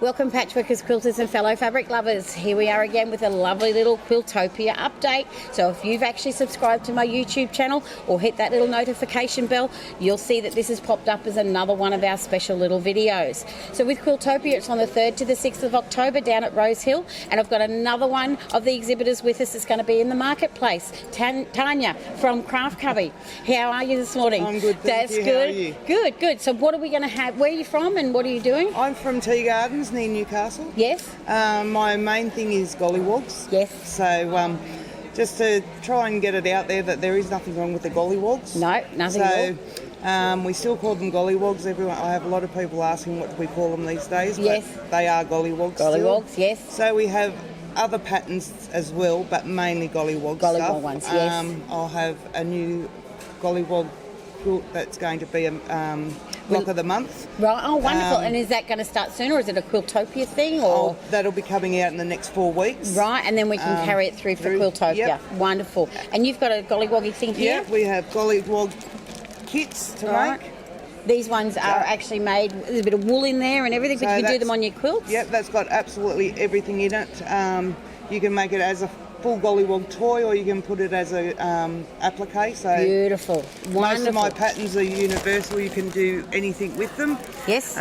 Welcome patchworkers, quilters and fellow fabric lovers. Here we are again with a lovely little Quiltopia update. So if you've actually subscribed to my YouTube channel or hit that little notification bell, you'll see that this has popped up as another one of our special little videos. So with Quiltopia, it's on the 3rd to the 6th of October down at Rose Hill, and I've got another one of the exhibitors with us that's going to be in the marketplace. Tanya from Craft Cubby. How are you this morning? I'm good, thank you. Good. How are you? Good, good. So what are we going to have? Where are you from and what are you doing? I'm from Tea Gardens near Newcastle. Yes. My main thing is gollywogs. Yes. So just to try and get it out there that there is nothing wrong with the gollywogs. No, nothing at all. We still call them gollywogs. I have a lot of people asking what we call them these days. Yes. But they are gollywogs. Gollywogs, still. yes. So we have other patterns as well, but mainly gollywog stuff. Ones, yes. I'll have a new gollywog quilt that's going to be a lock of the month. Right, oh wonderful. And is that going to start soon, or is it a Quiltopia thing? Or that'll be coming out in the next 4 weeks. Right, and then we can carry it through for Quiltopia. Yep. Wonderful. And you've got a gollywoggy thing here? Yeah, we have gollywog kits to make. These ones are actually made, there's a bit of wool in there and everything, but you can do them on your quilts? Yep, that's got absolutely everything in it. You can make it as a full gollywog toy, or you can put it as a applique. So beautiful, wonderful. Most of my patterns are universal. You can do anything with them. Yes.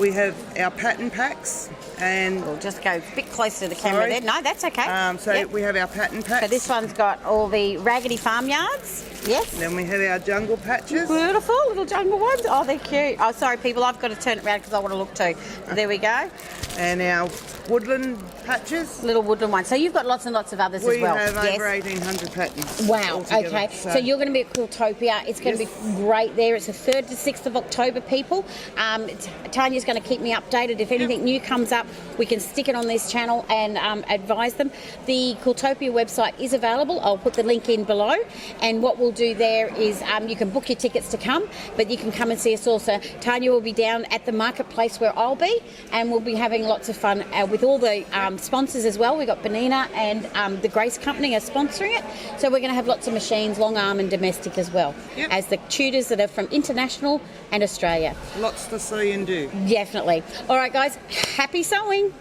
We have our pattern packs, and we'll just go a bit closer to the camera there. No, that's okay. We have our pattern packs. So this one's got all the raggedy farmyards. Yes. Then we have our jungle patches. Beautiful little jungle ones. Oh, they're cute. Oh, sorry, people, I've got to turn it around because I want to look too. There we go. And our woodland patches. Little woodland ones. So you've got lots and lots of others as well. We have over 1,800 patterns. Wow, okay. So you're going to be at Quiltopia. It's going to be great there. It's the 3rd to 6th of October, people. Tanya's going to keep me updated. If anything new comes up, we can stick it on this channel and advise them. The Quiltopia website is available. I'll put the link in below. And what we'll do there is you can book your tickets to come, but you can come and see us also. Tanya will be down at the marketplace where I'll be, and we'll be having lots of fun with all the sponsors as well. We've got Bonina and the Grace Company are sponsoring it. So we're going to have lots of machines, long arm and domestic as well, as the tutors that are from international and Australia. Lots to see and do. Definitely. All right, guys, happy sewing.